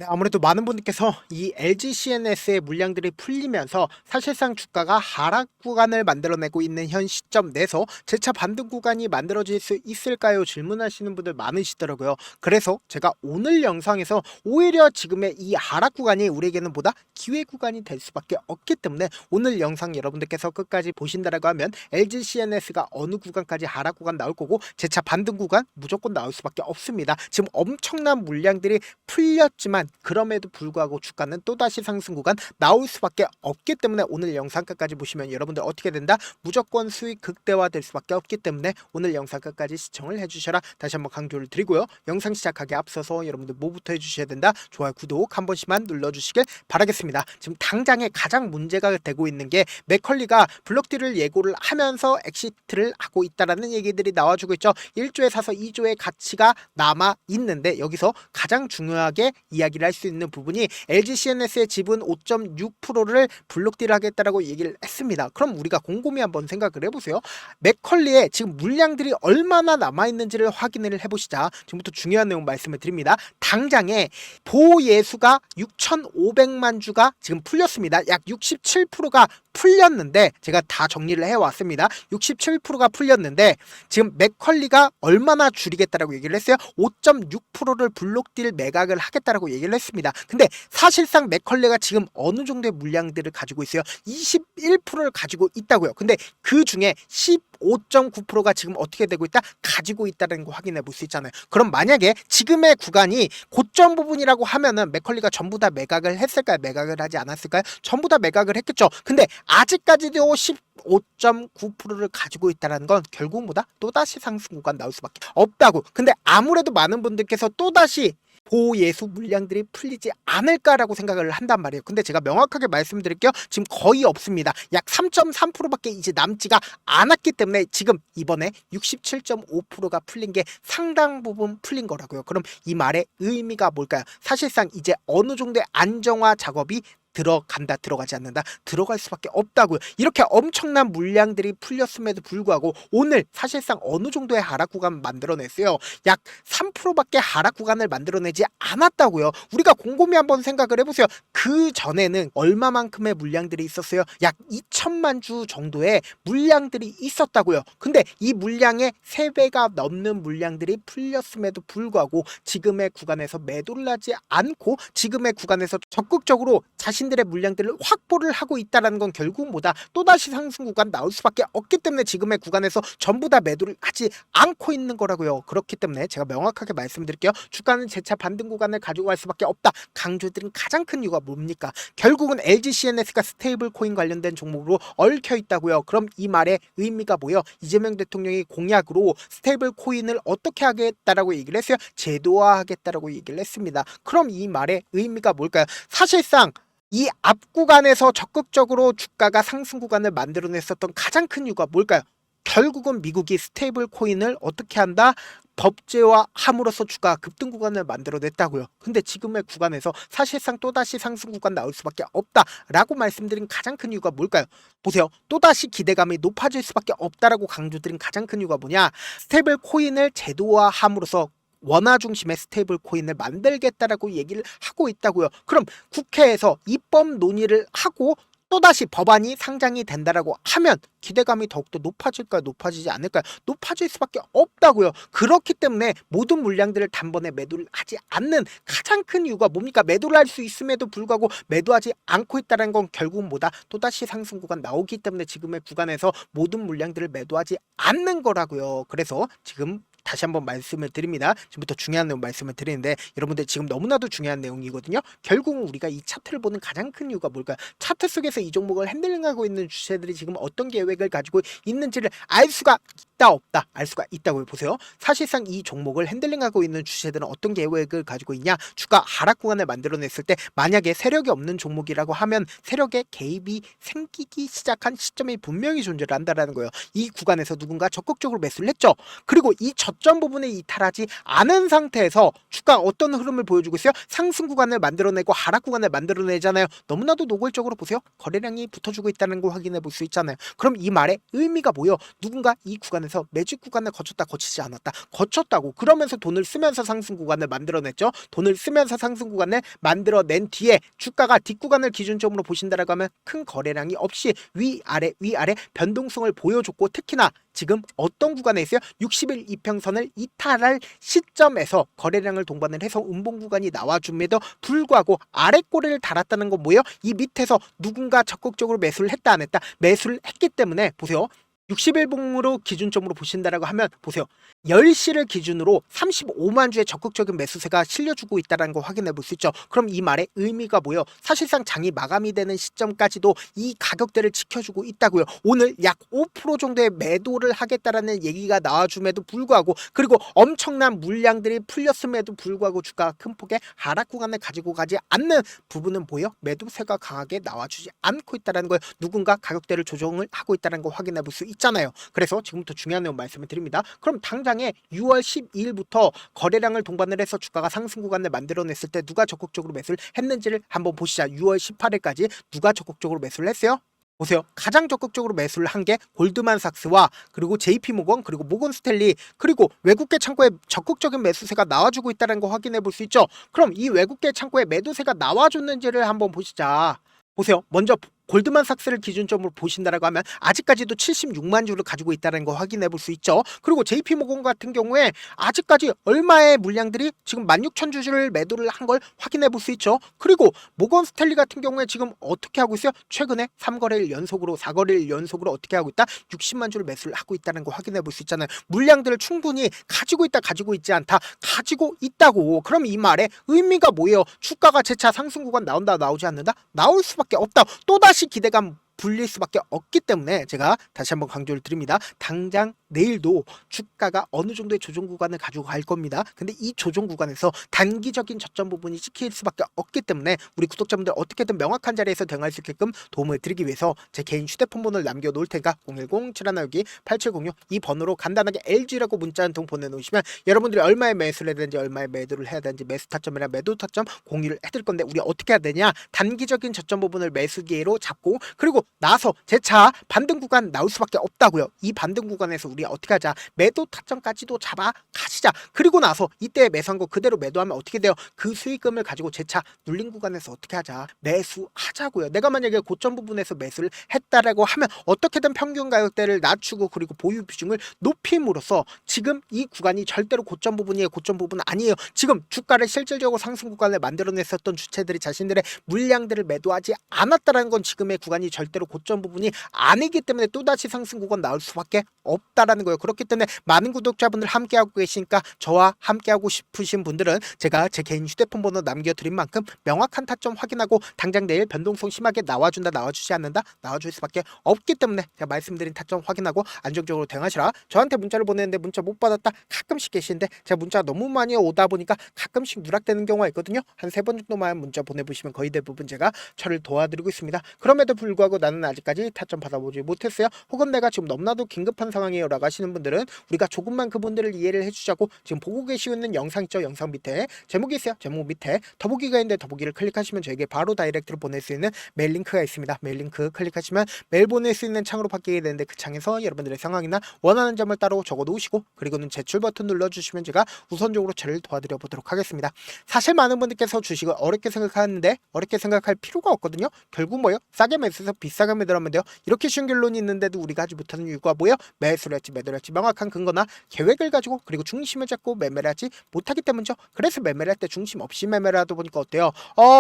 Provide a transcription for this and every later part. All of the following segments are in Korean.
네, 아무래도 많은 분들께서 이 LG CNS의 물량들이 풀리면서 사실상 주가가 하락 구간을 만들어내고 있는 현 시점 내에서 재차 반등 구간이 만들어질 수 있을까요? 질문하시는 분들 많으시더라고요. 그래서 제가 오늘 영상에서 오히려 지금의 이 하락 구간이 우리에게는 보다 기회 구간이 될 수밖에 없기 때문에 오늘 영상 여러분들께서 끝까지 보신다라고 하면 LG CNS가 어느 구간까지 하락 구간 나올 거고 재차 반등 구간 무조건 나올 수밖에 없습니다. 지금 엄청난 물량들이 풀렸지만 그럼에도 불구하고 주가는 또다시 상승 구간 나올 수밖에 없기 때문에 오늘 영상 끝까지 보시면 여러분들 어떻게 된다? 무조건 수익 극대화될 수밖에 없기 때문에 오늘 영상 끝까지 시청을 해주셔라 다시 한번 강조를 드리고요. 영상 시작하기에 앞서서 여러분들 뭐부터 해주셔야 된다? 좋아요, 구독 한 번씩만 눌러주시길 바라겠습니다. 지금 당장에 가장 문제가 되고 있는 게 맥컬리가 블록딜을 예고를 하면서 엑시트를 하고 있다라는 얘기들이 나와주고 있죠. 1조에 사서 2조의 가치가 남아 있는데 여기서 가장 중요하게 이야기를 할 수 있는 부분이 LG CNS의 지분 5.6%를 블록딜 하겠다라고 얘기를 했습니다. 그럼 우리가 곰곰이 한번 생각을 해보세요. 맥컬리의 지금 물량들이 얼마나 남아있는지를 확인을 해보시자. 지금부터 중요한 내용 말씀을 드립니다. 당장에 보예수가 6,500만 주가 지금 풀렸습니다. 약 67%가 풀렸는데 제가 다 정리를 해왔습니다. 67%가 풀렸는데 지금 맥컬리가 얼마나 줄이겠다라고 얘기를 했어요? 5.6%를 블록딜 매각을 하겠다라고 얘기를 했습니다. 근데 사실상 맥컬리가 지금 어느 정도의 물량들을 가지고 있어요? 21%를 가지고 있다고요. 근데 그 중에 15.9%가 지금 어떻게 되고 있다? 가지고 있다는 거 확인해 볼 수 있잖아요. 그럼 만약에 지금의 구간이 고점 부분이라고 하면은 맥컬리가 전부 다 매각을 했을까요? 매각을 하지 않았을까요? 전부 다 매각을 했겠죠. 근데 아직까지도 15.9%를 가지고 있다는 건 결국보다 또다시 상승 구간 나올 수밖에 없다고. 근데 아무래도 많은 분들께서 또다시 보예수 물량들이 풀리지 않을까라고 생각을 한단 말이에요. 근데 제가 명확하게 말씀드릴게요. 지금 거의 없습니다. 약 3.3%밖에 이제 남지가 않았기 때문에 지금 이번에 67.5%가 풀린 게 상당 부분 풀린 거라고요. 그럼 이 말의 의미가 뭘까요? 사실상 이제 어느 정도의 안정화 작업이 들어간다, 들어가지 않는다, 들어갈 수밖에 없다고요. 이렇게 엄청난 물량들이 풀렸음에도 불구하고 오늘 사실상 어느 정도의 하락 구간 만들어냈어요. 약 3%밖에 하락 구간을 만들어내지 않았다고요. 우리가 곰곰이 한번 생각을 해보세요. 그 전에는 얼마만큼의 물량들이 있었어요? 약 2천만 주 정도의 물량들이 있었다고요. 근데 이 물량의 3배가 넘는 물량들이 풀렸음에도 불구하고 지금의 구간에서 매도를 하지 않고 지금의 구간에서 적극적으로 자신들의 물량들을 확보를 하고 있다는 건 결국 뭐다? 또다시 상승 구간 나올 수밖에 없기 때문에 지금의 구간에서 전부 다 매도를 하지 않고 있는 거라고요. 그렇기 때문에 제가 명확하게 말씀드릴게요. 주가는 재차 반등 구간을 가지고 갈 수밖에 없다. 강조드린 가장 큰 이유가 뭡니까? 결국은 LG CNS가 스테이블 코인 관련된 종목으로 얽혀 있다고요. 그럼 이 말의 의미가 뭐예요? 이재명 대통령이 공약으로 스테이블 코인을 어떻게 하겠다라고 얘기를 했어요? 제도화하겠다라고 얘기를 했습니다. 그럼 이 말의 의미가 뭘까요? 사실상 이 앞 구간에서 적극적으로 주가가 상승 구간을 만들어냈었던 가장 큰 이유가 뭘까요? 결국은 미국이 스테이블 코인을 어떻게 한다? 법제화함으로써 주가 급등 구간을 만들어냈다고요. 근데 지금의 구간에서 사실상 또다시 상승 구간 나올 수밖에 없다라고 말씀드린 가장 큰 이유가 뭘까요? 보세요. 또다시 기대감이 높아질 수밖에 없다라고 강조드린 가장 큰 이유가 뭐냐? 스테이블 코인을 제도화함으로써 원화 중심의 스테이블 코인을 만들겠다라고 얘기를 하고 있다고요. 그럼 국회에서 입법 논의를 하고 또다시 법안이 상장이 된다라고 하면 기대감이 더욱더 높아질까요? 높아지지 않을까요? 높아질 수밖에 없다고요. 그렇기 때문에 모든 물량들을 단번에 매도를 하지 않는 가장 큰 이유가 뭡니까? 매도를 할 수 있음에도 불구하고 매도하지 않고 있다는 건 결국은 뭐다? 또다시 상승 구간 나오기 때문에 지금의 구간에서 모든 물량들을 매도하지 않는 거라고요. 그래서 지금 다시 한번 말씀을 드립니다. 지금부터 중요한 내용 말씀을 드리는데 여러분들 지금 너무나도 중요한 내용이거든요. 결국은 우리가 이 차트를 보는 가장 큰 이유가 뭘까요? 차트 속에서 이 종목을 핸들링하고 있는 주체들이 지금 어떤 계획을 가지고 있는지를 알 수가 있다 없다? 알 수가 있다고 보세요. 사실상 이 종목을 핸들링하고 있는 주체들은 어떤 계획을 가지고 있냐? 주가 하락 구간을 만들어냈을 때 만약에 세력이 없는 종목이라고 하면 세력의 개입이 생기기 시작한 시점이 분명히 존재를 한다는 거예요. 이 구간에서 누군가 적극적으로 매수를 했죠. 그리고 이 저점 부분에 이탈하지 않은 상태에서 주가가 어떤 흐름을 보여주고 있어요? 상승 구간을 만들어내고 하락 구간을 만들어내잖아요. 너무나도 노골적으로 보세요. 거래량이 붙어주고 있다는 걸 확인해 볼 수 있잖아요. 그럼 이 말의 의미가 뭐예요? 누군가 이 구간에서 매직 구간을 거쳤다 거치지 않았다 거쳤다고 그러면서 돈을 쓰면서 상승 구간을 만들어냈죠. 돈을 쓰면서 상승 구간을 만들어낸 뒤에 주가가 뒷구간을 기준점으로 보신다라고 하면 큰 거래량이 없이 위아래 변동성을 보여줬고, 특히나 지금 어떤 구간에 있어요? 60일 이평선을 이탈할 시점에서 거래량을 동반을 해서 음봉 구간이 나와줌에도 불구하고 아래꼬리를 달았다는 건 뭐예요? 이 밑에서 누군가 적극적으로 매수를 했다 안 했다? 매수를 했기 때문에 보세요. 60일 봉으로 기준점으로 보신다라고 하면 보세요. 10시를 기준으로 35만 주의 적극적인 매수세가 실려주고 있다는 거 확인해 볼 수 있죠. 그럼 이 말의 의미가 뭐예요? 사실상 장이 마감이 되는 시점까지도 이 가격대를 지켜주고 있다고요. 오늘 약 5% 정도의 매도를 하겠다라는 얘기가 나와줌에도 불구하고, 그리고 엄청난 물량들이 풀렸음에도 불구하고 주가가 큰 폭의 하락 구간을 가지고 가지 않는 부분은 뭐예요? 매도세가 강하게 나와주지 않고 있다는 거예요. 누군가 가격대를 조정을 하고 있다는 거 확인해 볼 수 있잖아요. 그래서 지금부터 중요한 내용 말씀을 드립니다. 그럼 당장에 6월 12일부터 거래량을 동반을 해서 주가가 상승 구간을 만들어냈을 때 누가 적극적으로 매수를 했는지를 한번 보시자. 6월 18일까지 누가 적극적으로 매수를 했어요? 보세요. 가장 적극적으로 매수를 한 게 골드만삭스와 그리고 JP모건 그리고 모건스탠리, 그리고 외국계 창고에 적극적인 매수세가 나와주고 있다는 거 확인해 볼 수 있죠. 그럼 이 외국계 창고에 매도세가 나와줬는지를 한번 보시자. 보세요. 먼저 골드만삭스를 기준점으로 보신다라고 하면 아직까지도 76만 주를 가지고 있다는 거 확인해 볼 수 있죠. 그리고 JP모건 같은 경우에 아직까지 얼마의 물량들이 지금 16,000주를 매도를 한 걸 확인해 볼 수 있죠. 그리고 모건스탠리 같은 경우에 지금 어떻게 하고 있어요? 최근에 3거래일 연속으로 4거래일 연속으로 어떻게 하고 있다? 60만 주를 매수를 하고 있다는 거 확인해 볼 수 있잖아요. 물량들을 충분히 가지고 있다 가지고 있지 않다 가지고 있다고. 그럼 이 말의 의미가 뭐예요? 주가가 재차 상승 구간 나온다 나오지 않는다? 나올 수밖에 없다. 또다시 기대감 불릴 수밖에 없기 때문에 제가 다시 한번 강조를 드립니다. 당장 내일도 주가가 어느 정도의 조정 구간을 가지고 갈 겁니다. 근데 이 조정 구간에서 단기적인 저점 부분이 찍힐 수밖에 없기 때문에 우리 구독자분들 어떻게든 명확한 자리에서 대응할 수 있게끔 도움을 드리기 위해서 제 개인 휴대폰 번호를 남겨놓을 테니까 010-7162-8706 이 번호로 간단하게 LG라고 문자 한 통 보내놓으시면 여러분들이 얼마에 매수를 해야 되는지 얼마에 매도를 해야 되는지 매수 타점이나 매도 타점 공유를 해드릴 건데, 우리 어떻게 해야 되냐? 단기적인 저점 부분을 매수 기회로 잡고, 그리고 나서 재차 반등 구간 나올 수밖에 없다고요. 이 반등 구간에서 우리 어떻게 하자? 매도 타점까지도 잡아 가시자. 그리고 나서 이때 매수한 거 그대로 매도하면 어떻게 돼요? 그 수익금을 가지고 재차 눌린 구간에서 어떻게 하자? 매수하자고요. 내가 만약에 고점 부분에서 매수를 했다라고 하면 어떻게든 평균 가격대를 낮추고 그리고 보유 비중을 높임으로써 지금 이 구간이 절대로 고점 부분이에요. 고점 부분은 아니에요. 지금 주가를 실질적으로 상승 구간을 만들어냈었던 주체들이 자신들의 물량들을 매도하지 않았다라는 건 지금의 구간이 절대로 고점 부분이 아니기 때문에 또다시 상승 구간 나올 수밖에 없다라는 거예요. 그렇기 때문에 많은 구독자분들 함께하고 계시니까 저와 함께하고 싶으신 분들은 제가 제 개인 휴대폰 번호 남겨드린 만큼 명확한 타점 확인하고 당장 내일 변동성 심하게 나와준다 나와주지 않는다 나와줄 수밖에 없기 때문에 제가 말씀드린 타점 확인하고 안정적으로 대응하시라. 저한테 문자를 보내는데 문자 못 받았다 가끔씩 계시는데 제가 문자가 너무 많이 오다 보니까 가끔씩 누락되는 경우가 있거든요. 한 3번 정도만 문자 보내보시면 거의 대부분 제가 처리를 도와드리고 있습니다. 그럼에도 불구하고 나는 아직까지 타점 받아보지 못했어요. 혹은 내가 지금 너무나도 긴급한 상황이에요 라고 하시는 분들은 우리가 조금만 그분들을 이해를 해주자고 지금 보고 계시는 영상 있죠? 영상 밑에 제목이 있어요. 제목 밑에 더보기가 있는데 더보기를 클릭하시면 저에게 바로 다이렉트로 보낼 수 있는 메일 링크가 있습니다. 메일 링크 클릭하시면 메일 보낼 수 있는 창으로 바뀌게 되는데 그 창에서 여러분들의 상황이나 원하는 점을 따로 적어 놓으시고 그리고는 제출 버튼 눌러주시면 제가 우선적으로 처리를 도와드려 보도록 하겠습니다. 사실 많은 분들께서 주식을 어렵게 생각하는데 어렵게 생각할 필요가 없거든요. 결국 뭐예요? 싸게 매수해서 비싸게 매도하면 돼요. 이렇게 쉬운 결론이 있는데도 우리가 하지 못하는 이유가 뭐예요? 매수를 할지 매도를 할지 명확한 근거나 계획을 가지고 그리고 중심을 잡고 매매를 하지 못하기 때문이죠. 그래서 매매를 할 때 중심 없이 매매를 하다 보니까 어때요?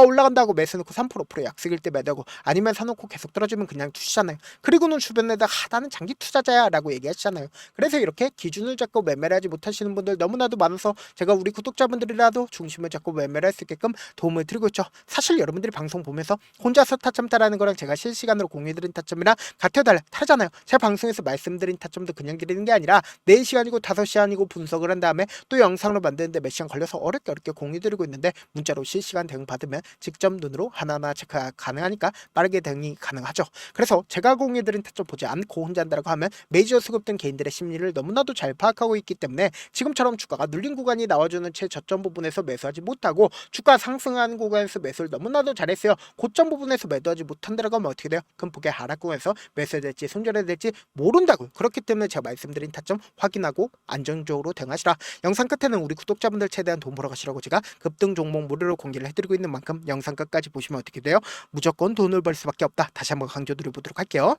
올라간다고 매수해놓고 3% 약속일 때 매도하고 아니면 사놓고 계속 떨어지면 그냥 투시잖아요. 그리고는 주변에다 나는 장기 투자자야 라고 얘기하시잖아요. 그래서 이렇게 기준을 잡고 매매를 하지 못하시는 분들 너무나도 많아서 제가 우리 구독자분들이라도 중심을 잡고 매매를 할 수 있게끔 도움을 드리고 있죠. 사실 여러분들이 방송 보면서 혼자서 타점 따라하는 거랑 제가 실시간으로 실시간으로 공유해드린 타점이랑 같아달라 하잖아요. 제 방송에서 말씀드린 타점도 그냥 드리는 게 아니라 4시간이고 5시간이고 분석을 한 다음에 또 영상으로 만드는데 몇 시간 걸려서 어렵게 공유드리고 있는데 문자로 실시간 대응 받으면 직접 눈으로 하나하나 체크가 가능하니까 빠르게 대응이 가능하죠. 그래서 제가 공유해드린 타점 보지 않고 혼자 한다고 하면 메이저 수급등 개인들의 심리를 너무나도 잘 파악하고 있기 때문에 지금처럼 주가가 눌린 구간이 나와주는 최저점 부분에서 매수하지 못하고 주가 상승하는 구간에서 매수를 너무나도 잘했어요. 고점 부분에서 매도하지 못한다고 하면 어떻게 돼요? 금폭의 하락구에서 매수해야 될지 손절해야 될지 모른다고요. 그렇기 때문에 제가 말씀드린 타점 확인하고 안정적으로 대응하시라. 영상 끝에는 우리 구독자분들 최대한 돈 벌어 가시라고 제가 급등 종목 무료로 공개를 해드리고 있는 만큼 영상 끝까지 보시면 어떻게 돼요? 무조건 돈을 벌 수밖에 없다. 다시 한번 강조드려보도록 할게요.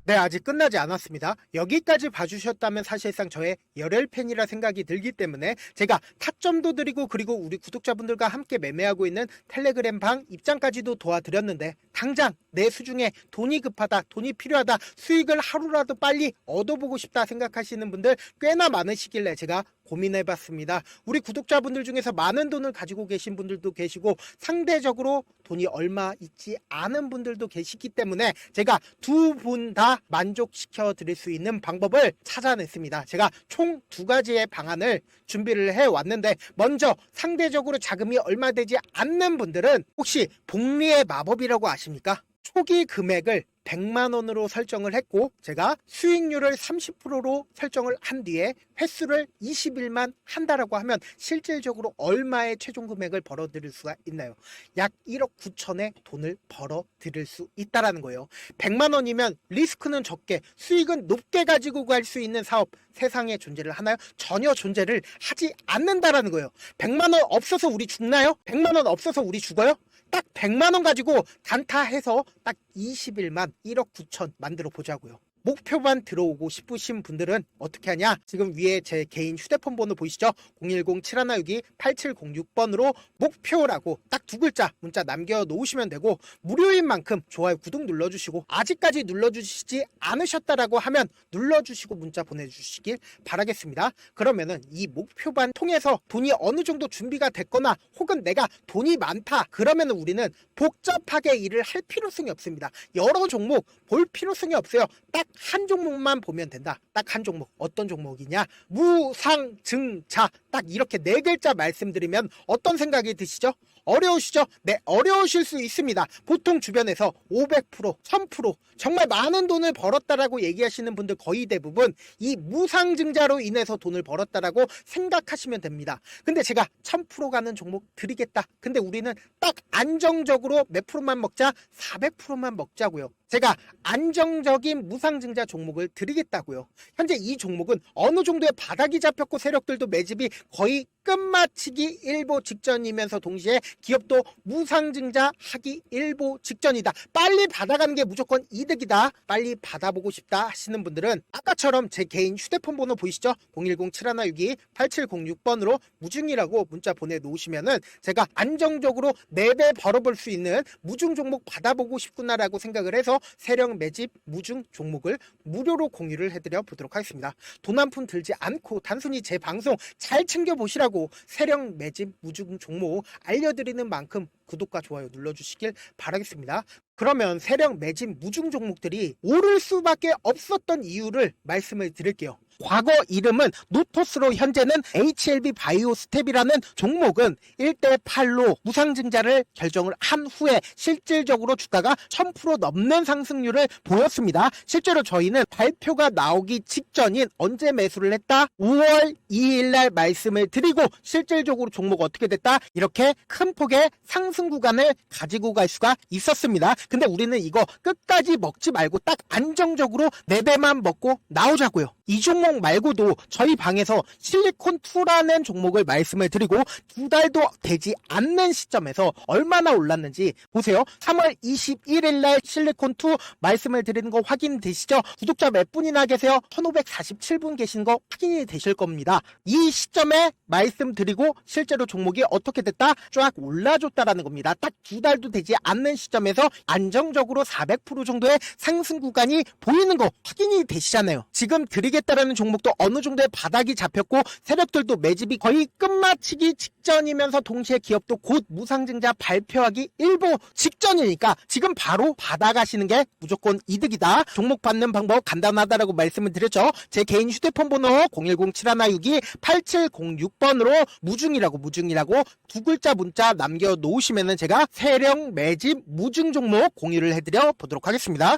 네, 아직 끝나지 않았습니다. 여기까지 봐주셨다면 사실상 저의 열혈 팬이라 생각이 들기 때문에 제가 타점도 드리고 그리고 우리 구독자분들과 함께 매매하고 있는 텔레그램 방 입장까지도 도와드렸는데 당장 내 수중에 돈이 급하다, 돈이 필요하다, 수익을 하루라도 빨리 얻어보고 싶다 생각하시는 분들 꽤나 많으시길래 제가 고민해봤습니다. 우리 구독자분들 중에서 많은 돈을 가지고 계신 분들도 계시고 상대적으로 돈이 얼마 있지 않은 분들도 계시기 때문에 제가 두 분 다 만족시켜 드릴 수 있는 방법을 찾아냈습니다. 제가 총 2가지의 방안을 준비를 해왔는데 먼저 상대적으로 자금이 얼마 되지 않는 분들은 혹시 복리의 마법이라고 아십니까? 초기 금액을 100만 원으로 설정을 했고 제가 수익률을 30%로 설정을 한 뒤에 횟수를 20일만 한다라고 하면 실질적으로 얼마의 최종 금액을 벌어들일 수가 있나요? 약 1억 9천의 돈을 벌어들일 수 있다라는 거예요. 100만 원이면 리스크는 적게 수익은 높게 가지고 갈 수 있는 사업 세상에 존재를 하나요? 전혀 존재를 하지 않는다라는 거예요. 100만 원 없어서 우리 죽나요? 100만 원 없어서 우리 죽어요? 딱 100만 원 가지고 단타해서 딱 20일만 1억 9천 만들어 보자고요. 목표만 들어오고 싶으신 분들은 어떻게 하냐? 지금 위에 제 개인 휴대폰 번호 보이시죠? 010-7162-8706번으로 목표라고 딱 2글자 문자 남겨놓으시면 되고 무료인 만큼 좋아요, 구독 눌러주시고 아직까지 눌러주시지 않으셨다라고 하면 눌러주시고 문자 보내주시길 바라겠습니다. 그러면은 이 목표반 통해서 돈이 어느 정도 준비가 됐거나 혹은 내가 돈이 많다 그러면은 우리는 복잡하게 일을 할 필요성이 없습니다. 여러 종목 볼 필요성이 없어요. 딱 한 종목만 보면 된다. 딱 한 종목. 어떤 종목이냐? 무상증자. 딱 이렇게 4글자 말씀드리면 어떤 생각이 드시죠? 어려우시죠? 네, 어려우실 수 있습니다. 보통 주변에서 500%, 1000% 정말 많은 돈을 벌었다라고 얘기하시는 분들 거의 대부분 이 무상증자로 인해서 돈을 벌었다라고 생각하시면 됩니다. 근데 제가 1000% 가는 종목 드리겠다. 근데 우리는 딱 안정적으로 몇 프로만 먹자? 400%만 먹자고요. 제가 안정적인 무상증자 종목을 드리겠다고요. 현재 이 종목은 어느 정도의 바닥이 잡혔고 세력들도 매집이 거의 끝마치기 일보 직전이면서 동시에 기업도 무상증자 하기 일보 직전이다. 빨리 받아가는 게 무조건 이득이다. 빨리 받아보고 싶다 하시는 분들은 아까처럼 제 개인 휴대폰 번호 보이시죠? 010-7162-8706번으로 무중이라고 문자 보내놓으시면은 제가 안정적으로 4배 벌어볼 수 있는 무중 종목 받아보고 싶구나라고 생각을 해서 세력 매집 무중 종목을 무료로 공유를 해드려 보도록 하겠습니다. 돈 한 푼 들지 않고 단순히 제 방송 잘 챙겨보시라고 세력 매집 무중 종목 알려드리는 만큼 구독과 좋아요 눌러주시길 바라겠습니다. 그러면 세력 매집 무중 종목들이 오를 수밖에 없었던 이유를 말씀을 드릴게요. 과거 이름은 노토스로 현재는 HLB 바이오스텝이라는 종목은 1대8로 무상증자를 결정을 한 후에 실질적으로 주가가 1000% 넘는 상승률을 보였습니다. 실제로 저희는 발표가 나오기 직전인 언제 매수를 했다? 5월 2일 날 말씀을 드리고 실질적으로 종목 어떻게 됐다? 이렇게 큰 폭의 상승 구간을 가지고 갈 수가 있었습니다. 근데 우리는 이거 끝까지 먹지 말고 딱 안정적으로 4배만 먹고 나오자고요. 이 종목 말고도 저희 방에서 실리콘2라는 종목을 말씀을 드리고 2달도 되지 않는 시점에서 얼마나 올랐는지 보세요. 3월 21일 날 실리콘2 말씀을 드리는 거 확인되시죠? 구독자 몇 분이나 계세요? 1547분 계신 거 확인이 되실 겁니다. 이 시점에 말씀드리고 실제로 종목이 어떻게 됐다? 쫙 올라줬다라는 겁니다. 딱 2달도 되지 않는 시점에서 안정적으로 400% 정도의 상승 구간이 보이는 거 확인이 되시잖아요. 지금 드리게 팔겠다라는 종목도 어느 정도의 바닥이 잡혔고 세력들도 매집이 거의 끝마치기 직전이면서 동시에 기업도 곧 무상증자 발표하기 일보 직전이니까 지금 바로 받아가시는 게 무조건 이득이다. 종목 받는 방법 간단하다라고 말씀을 드렸죠. 제 개인 휴대폰 번호 010-7162-8706번으로 무중이라고 두 글자 문자 남겨놓으시면은 제가 세력 매집 무중 종목 공유를 해드려 보도록 하겠습니다.